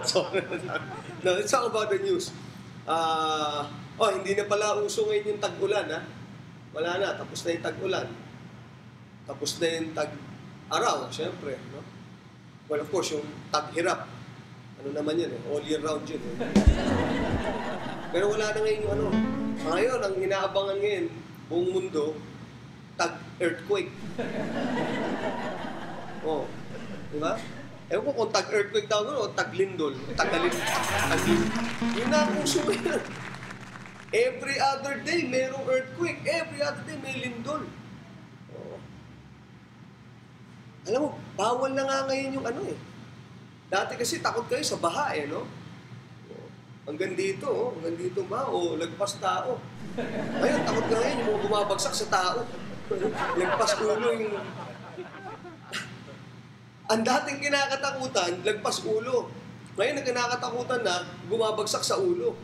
So, no, let's talk about the news. Hindi na pala uso ngayon yung tag-ulan, ha? Wala na, tapos na yung tag-ulan. Tapos na yung tag-araw, syempre, no? Well, of course, yung tag-hirap. Ano naman yun, all year round yun. Pero wala na ngayon yung ano. Ngayon, ang inaabangan ngayon, buong mundo, tag-earthquake. Di ba? Ewan ko kung tag-earthquake daw o tag-lindol. Yun na ang uso yan. Every other day, mayroong earthquake. Every other day, may lindol. Alam mo, bawal na nga ngayon yung ano eh. Dati kasi takot kayo sa baha eh, no? Hanggang dito ba? O lagpas tao. Ngayon, takot na ngayon yung mga bumabagsak sa tao. Lagpas ulo yung... Ang dating kinakatakutan, lagpas ulo. Ngayon, ang kinakatakutan na, bumabagsak sa ulo.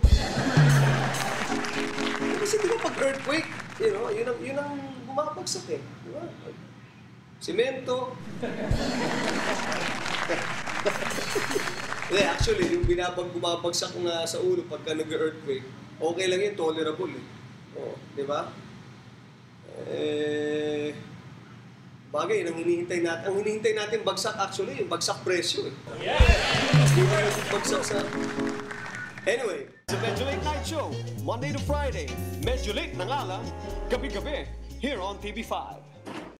Kasi di ba pag earthquake, yun ang bumabagsak eh. Di ba? Semento. Actually, yung bumabagsak nga sa ulo pagka nag-earthquake, okay lang yun, tolerable eh. Di ba? Bagay, ang hinihintay natin bagsak actually, yung bagsak presyo eh. Di ba yung bagsak sa... Anyway, sa Medyo Late Night Show, Monday to Friday, Medyo Late na nga lang, gabi-gabi, here on TV5.